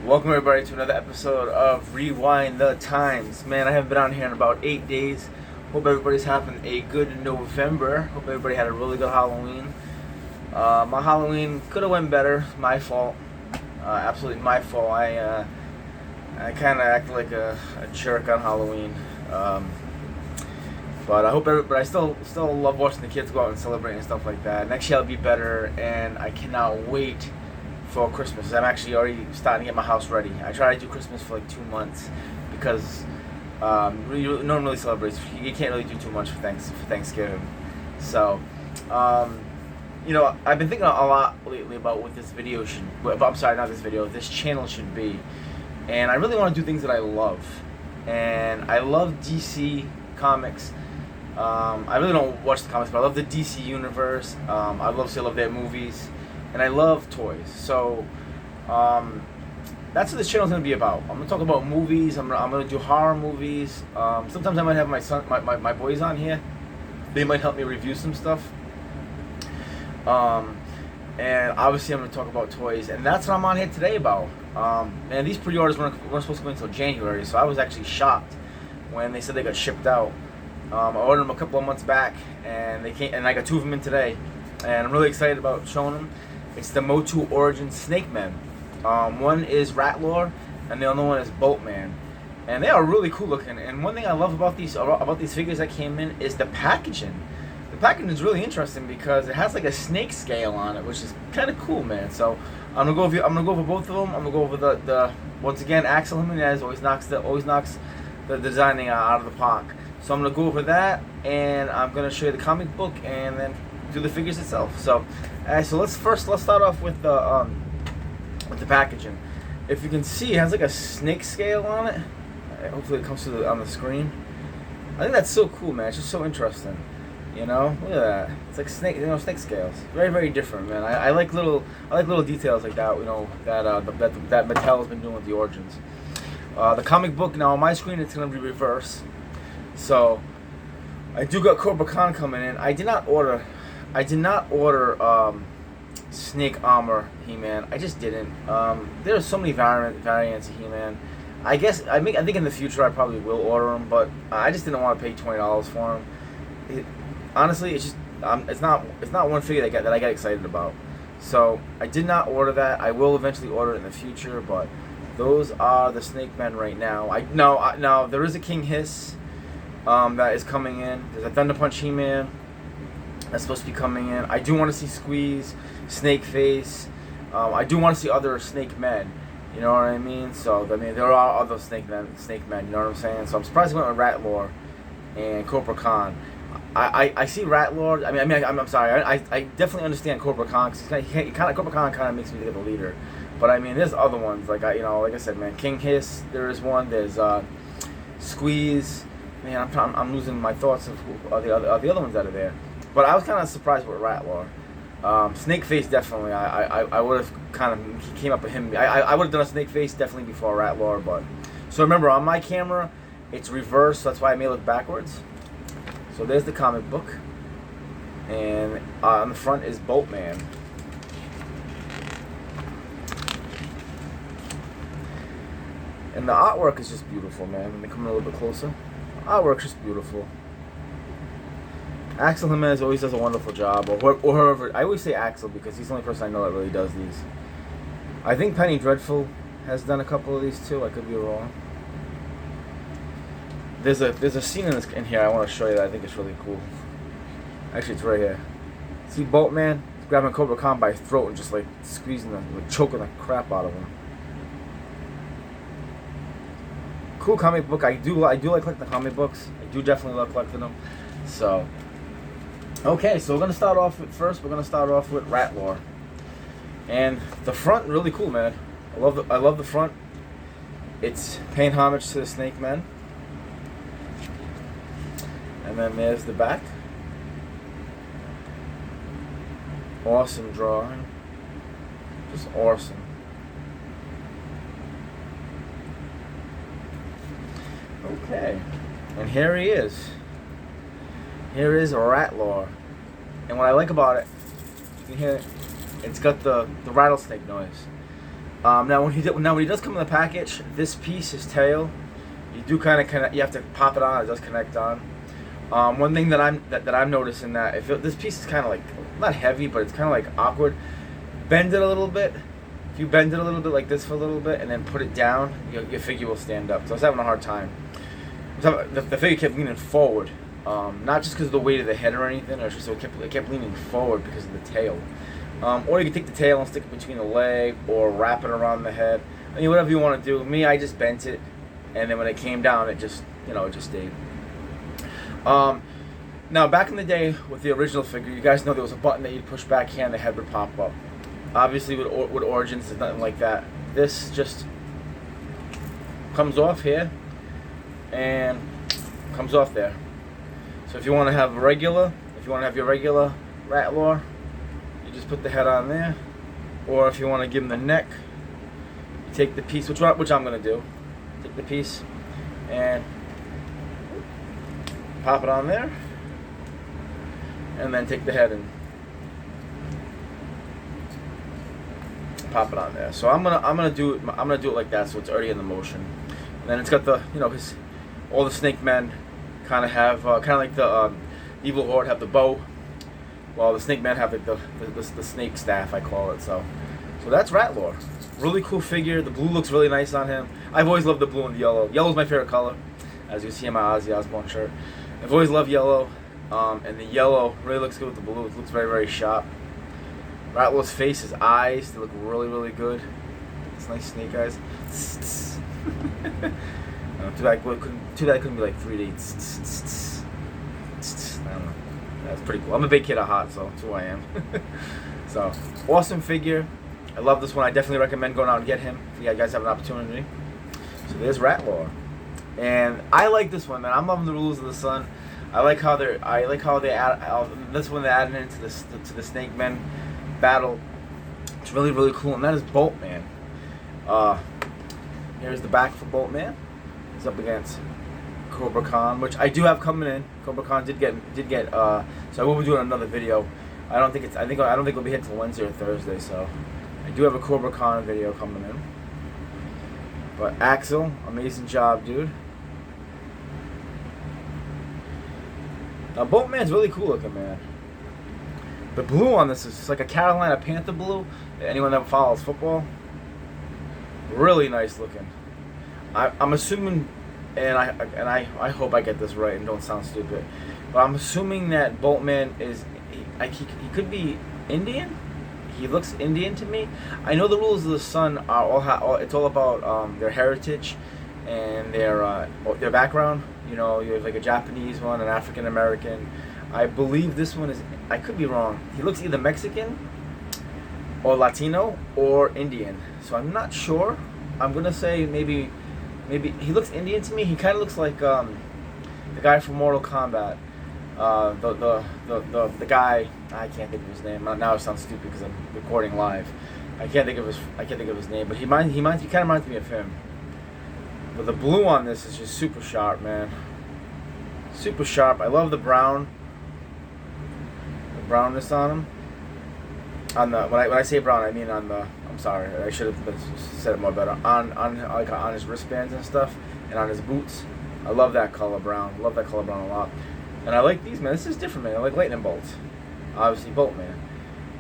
Welcome everybody to another episode of Rewind the Times. Man, I haven't been on here in about 8 days. Hope everybody's having a good November. Hope everybody had a really good Halloween. My Halloween could have went better. My fault. Absolutely my fault. I kind of acted like a jerk on Halloween. But I hope I still love watching the kids go out and celebrate and stuff like that. Next year I'll be better, and I cannot wait for Christmas. I'm actually already starting to get my house ready. I try to do Christmas for like 2 months because no one really celebrates. You can't really do too much for Thanksgiving. So, I've been thinking a lot lately about what this video should. I'm sorry, not this video. This channel should be, and I really want to do things that I love. And I love DC comics. I really don't watch the comics, but I love the DC universe. I love their movies. And I love toys, so that's what this channel is going to be about. I'm going to talk about movies. I'm going to do horror movies. Sometimes I might have my boys on here. They might help me review some stuff. And obviously I'm going to talk about toys, and that's what I'm on here today about. And these pre-orders weren't supposed to go until January, so I was actually shocked when they said they got shipped out. I ordered them a couple of months back, and they came, and I got 2 of them in today, and I'm really excited about showing them. It's the Motu Origin snakemen. One is Rattlor, and the other one is Boltman, and they are really cool looking. And one thing I love about these figures that came in is the packaging. The packaging is really interesting because it has like a snake scale on it, which is kind of cool, man. So I'm gonna go over both of them. I'm gonna go over the once again, Axel Jimenez always knocks the designing out of the park. So I'm gonna go over that, and I'm gonna show you the comic book, and then do the figures itself. So let's start off with the packaging. If you can see, it has like a snake scale on it. Hopefully it comes through on the screen. I think that's so cool, man. It's just so interesting. You know, look at that. It's like snake scales. Very, very different, man. I like little details like that. You know, that Mattel has been doing with the Origins. The comic book, now on my screen it's gonna be reverse. So I do got Cobra Khan coming in. I did not order Snake Armor He-Man. I just didn't. There are so many variants of He-Man. I think in the future I probably will order them, but I just didn't want to pay $20 for them. Honestly, it's just it's not one figure that I get excited about. So I did not order that. I will eventually order it in the future, but those are the Snake Men right now. Now there is a King Hiss that is coming in. There's a Thunder Punch He-Man that's supposed to be coming in. I do want to see Squeeze, Snake Face. I do want to see other Snake Men. You know what I mean? So I mean, there are other Snake Men. You know what I'm saying? So I'm surprised I went with Rattlor and Cobra Khan. I see Rattlor. I'm sorry. I definitely understand Cobra Khan because Cobra Khan kind of makes me think of the leader. But I mean, there's other ones like like I said, man. King Hiss. There is one. There's Squeeze. Man, I'm losing my thoughts of who are the other ones that are there. But I was kind of surprised with Rattlor. Snake Face, definitely. I would have kind of, he came up with him. I would have done a Snake Face definitely before Rattlor. But so remember, on my camera, it's reversed. So that's why I may look backwards. So there's the comic book, and on the front is Boltman. And the artwork is just beautiful, man. When they come in a little bit closer, the artwork's just beautiful. Axel Jimenez always does a wonderful job, or whoever. I always say Axel because he's the only person I know that really does these. I think Penny Dreadful has done a couple of these too. I could be wrong. There's a scene in here I want to show you that I think is really cool. Actually, it's right here. See Boltman grabbing Cobra Khan by his throat and just like squeezing him, like choking the crap out of him. Cool comic book. I do like collecting the comic books. I do definitely love collecting them. So. Okay, so we're gonna start off with Rattlor, and the front really cool, man. I love the front. It's paying homage to the Snake Men, and then there's the back. Awesome drawing, just awesome. Okay, and here he is. Here is Rattlor, and what I like about it, you can hear it, it's got the rattlesnake noise. Now when he does come in the package, this piece, his tail, you do kind of you have to pop it on. It does connect on. One thing that I'm noticing that this piece is kind of like not heavy, but it's kind of like awkward. Bend it a little bit. If you bend it a little bit like this for a little bit, and then put it down, your figure will stand up. So I was having a hard time. The figure kept leaning forward, not just because of the weight of the head or anything, or just so it kept leaning forward because of the tail. Or you can take the tail and stick it between the leg, or wrap it around the head. I mean, whatever you want to do. Me, I just bent it, and then when it came down, it just stayed. Now, back in the day with the original figure, you guys know there was a button that you'd push back here and the head would pop up. Obviously, with Origins, there's nothing like that. This just comes off here and comes off there. So if you want to have your regular Rattler, you just put the head on there. Or if you want to give him the neck, you take the piece, which I'm going to do. Take the piece and pop it on there, and then take the head and pop it on there. So I'm gonna do it like that, so it's already in the motion. And then it's got the all the snake men kind of have kind of like the evil horde have the bow, while the snake men have like the snake staff, I call it. So that's Rattler. Really cool figure. The blue looks really nice on him. I've always loved the blue and the yellow. Yellow's my favorite color, as you see in my Ozzy Osbourne shirt. I've always loved yellow, and the yellow really looks good with the blue. It looks very, very sharp. Rattler's face, his eyes, they look really, really good. It's nice snake eyes. Too bad it couldn't be like 3D. I don't know. That's pretty cool. I'm a big kid at heart, so that's who I am. So, awesome figure. I love this one. I definitely recommend going out and get him if you guys have an opportunity. So there's Rattler. And I like this one, man. I'm loving the Rulers of the Sun. I like how they add this one. They're adding into the snakemen battle. It's really, really cool, and that is Boltman. Here's the back for Boltman. He's up against Cobra Khan, which I do have coming in. Cobra Khan did get. So I will be doing another video. I don't think it'll be hit till Wednesday or Thursday. So I do have a Cobra Khan video coming in. But Axel, amazing job, dude. Now, Boltman's really cool looking, man. The blue on this is like a Carolina Panther blue. Anyone that follows football, really nice looking. I'm assuming, and I hope I get this right and don't sound stupid, but I'm assuming that Boltman he could be Indian. He looks Indian to me. I know the Rulers of the Sun are it's all about their heritage and their background. You have like a Japanese one, an African American. I believe this one is, I could be wrong. He looks either Mexican or Latino or Indian. So I'm not sure. I'm gonna say maybe he looks Indian to me. He kind of looks like the guy from Mortal Kombat. The guy, I can't think of his name. Now it sounds stupid because I'm recording live. I can't think of his name, but he kind of reminds me of him. But the blue on this is just super sharp, man. Super sharp. I love the brownness on him. When I say brown, I mean on the. I'm sorry, I should have said it more better. On his wristbands and stuff, and on his boots. I love that color brown. Love that color brown a lot. And I like these, man. This is different, man. I like lightning bolts. Obviously, Boltman.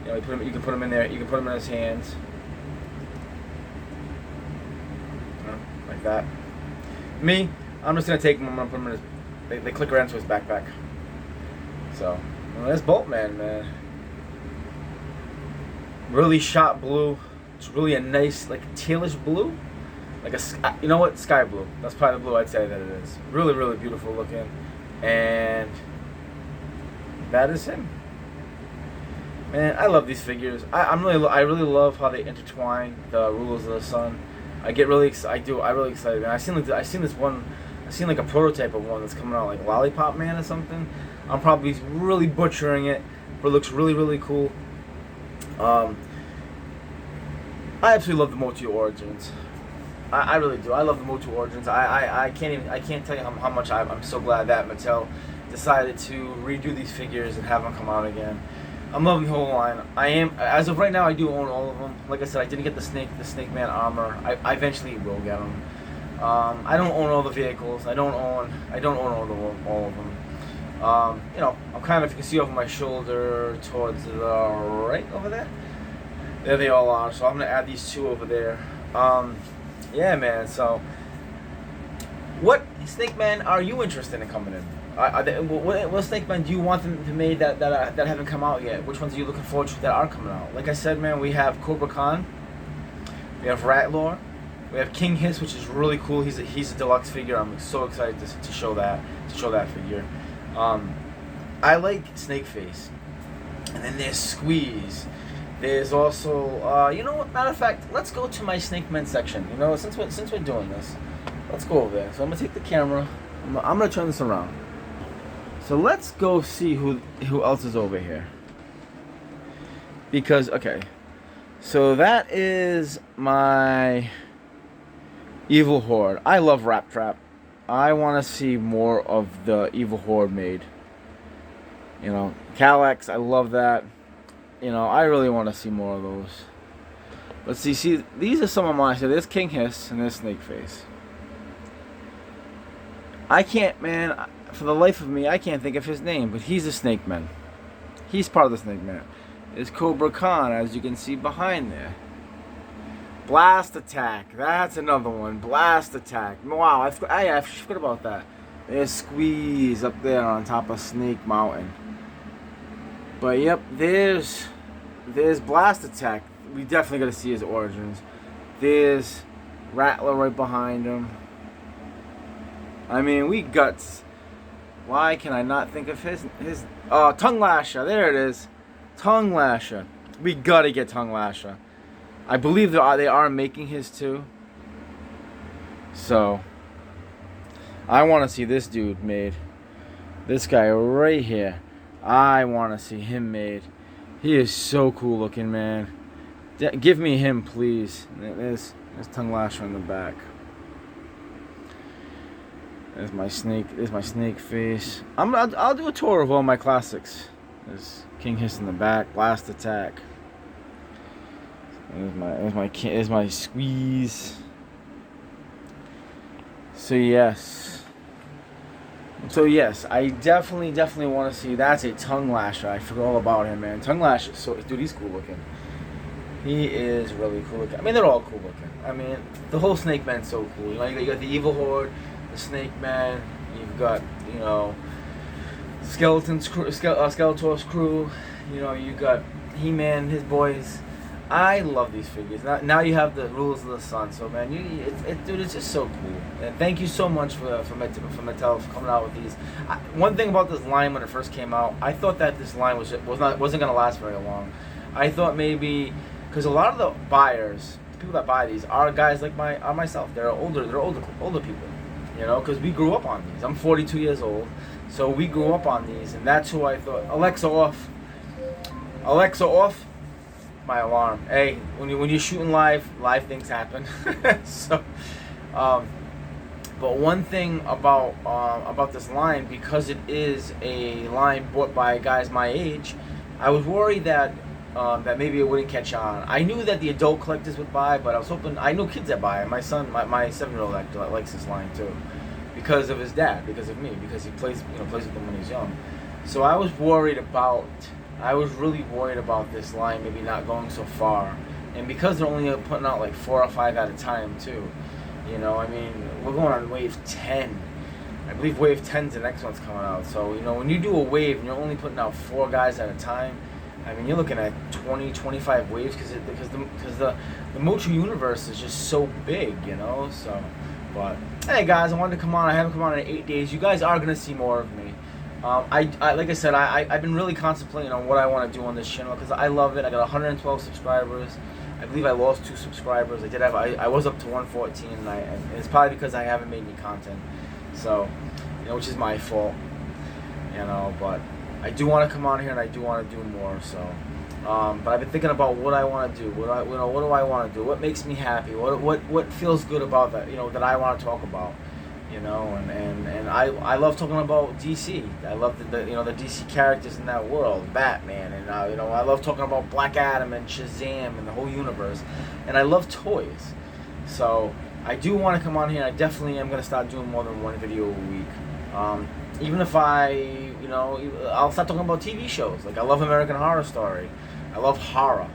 You can put him in there. You can put him in his hands. Like that. Me, I'm just gonna take him. I'm gonna put him in his. They click around to his backpack. So, that's Boltman, man. Really sharp blue. It's really a nice, like tealish blue, like you know what, sky blue. That's probably the blue I'd say that it is. Really, really beautiful looking, and that is him. Man, I love these figures. I really love how they intertwine the Rulers of the Sun. I really excited, man. I seen like a prototype of one that's coming out, like Lollipop Man or something. I'm probably really butchering it, but it looks really, really cool. I absolutely love the Motu Origins. I really do. I love the Motu Origins. I can't tell you how much I'm so glad that Mattel decided to redo these figures and have them come out again. I'm loving the whole line. I am, as of right now, I do own all of them. Like I said, I didn't get the snakeman armor. I eventually will get them. I don't own all the vehicles. I don't own all of them. You know, I'm kind of, if you can see over my shoulder towards the right over there. There they all are. So I'm gonna add these two over there. Yeah, man. So, what snakemen are you interested in coming in? What snakemen do you want them to be made that haven't come out yet? Which ones are you looking forward to that are coming out? Like I said, man, we have Cobra Khan, we have Rattlor, we have King Hiss, which is really cool. He's a deluxe figure. I'm so excited to show that figure. I like Snakeface, and then there's Squeeze. There's also you know what? Matter of fact, let's go to my snakemen section. You know, since we're doing this, let's go over there. So I'm gonna take the camera. I'm gonna turn this around. So let's go see who else is over here. Because, okay, so that is my Evil Horde. I love Rap Trap. I want to see more of the Evil Horde made. You know, Calyx, I love that. You know, I really want to see more of those. Let's see, these are some of mine. So there's King Hiss and there's Snakeface. I can't, man, for the life of me, I can't think of his name, but he's a snakeman. He's part of the snakeman. There's Cobra Khan, as you can see behind there. Blast Attack, that's another one. Blast Attack. Wow, I forgot about that. There's Squeeze up there on top of Snake Mountain. But yep, there's Blast Attack. We definitely got to see his origins. There's Rattler right behind him. I mean, we guts. Why can I not think of his Tongue Lasher? There it is, Tongue Lasher. We gotta get Tongue Lasher. I believe they are making his too. So I want to see this dude made. This guy right here. I want to see him made. He is so cool looking, man. Give me him, please. There's Tongue Lasher in the back. There's my snake face. I'll do a tour of all my classics. There's King Hiss in the back, Blast Attack. There's my Squeeze. So yes, I definitely want to see. That's a Tongue Lasher. I forgot all about him, man. Tongue Lasher. So dude, he's cool looking. He is really cool looking. I mean, they're all cool looking. I mean, the whole Snakeman's so cool. You know, you got the Evil Horde, the Snakeman, you've got, you know, Skeletor's crew, you know, you got He-Man, his boys. I love these figures. Now you have the Rulers of the Sun. So man, dude, it's just so cool. And thank you so much for Mattel for coming out with these. One thing about this line when it first came out, I thought that this line wasn't gonna last very long. I thought maybe because a lot of the buyers, people that buy these, are guys like myself. They're older people. You know, because we grew up on these. I'm 42 years old, so we grew up on these, and that's who I thought. Alexa off. My alarm. Hey, when you're shooting live things happen. So, but one thing about this line, because it is a line bought by guys my age, I was worried that maybe it wouldn't catch on. I knew that the adult collectors would buy, but I was hoping. I know kids that buy it. My son, my 7-year-old actually likes this line too, because of his dad, because of me, because he plays with them when he's young. So I was really worried about this line maybe not going so far, and because they're only putting out like 4 or 5 at a time too. You know, I mean, we're going on wave 10. I believe wave 10's the next one's coming out. So you know, when you do a wave and you're only putting out 4 guys at a time, I mean, you're looking at 20, 25 waves because the motu universe is just so big, you know. So, but hey guys, I wanted to come on. I haven't come on in 8 days. You guys are gonna see more of me. I like I said, I've been really contemplating on what I want to do on this channel because I love it. I got 112 subscribers. I believe I lost 2 subscribers. I was up to 114, and it's probably because I haven't made any content. So, you know, which is my fault. You know, but I do want to come on here and I do want to do more. So, but I've been thinking about what I want to do. What do I want to do? What makes me happy? What feels good about that? You know, that I want to talk about. you know, and I love talking about DC. I love the you know, the DC characters in that world, Batman, and you know, I love talking about Black Adam and Shazam and the whole universe, and I love toys. So I do want to come on here. I definitely am gonna start doing more than one video a week. Even if you know, I'll start talking about TV shows. Like I love American Horror Story. I love horror.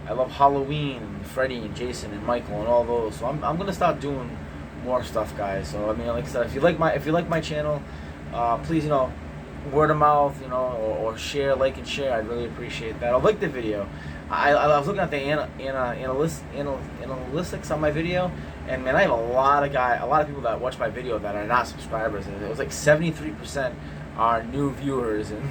I love Halloween and Freddy and Jason and Michael and all those. So I'm gonna start doing more stuff, guys. So I mean, like I said, if you like my channel, please, you know, word of mouth, you know, or share, like and share. I'd really appreciate that. I'll like the video. I was looking at the analytics on my video, and man, I have a lot of people that watch my video that are not subscribers. And it was like 73% are new viewers, and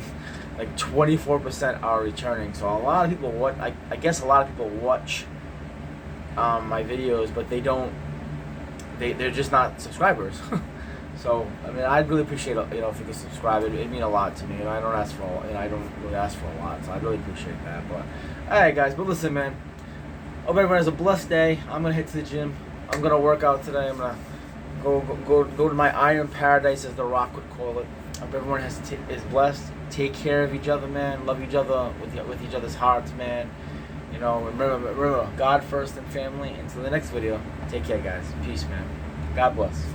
like 24% are returning. So a lot of people I guess a lot of people watch my videos, but they don't. They're just not subscribers. So I mean, I'd really appreciate, you know, if you could subscribe. It'd mean a lot to me, and I don't really ask for a lot, so I'd really appreciate that. But all right, guys. But listen, man. Hope everyone has a blessed day. I'm gonna head to the gym. I'm gonna work out today. I'm gonna go to my iron paradise, as The Rock would call it. Hope everyone is blessed. Take care of each other, man. Love each other with each other's hearts, man. You know, remember, God first and family. Until the next video, take care, guys. Peace, man. God bless.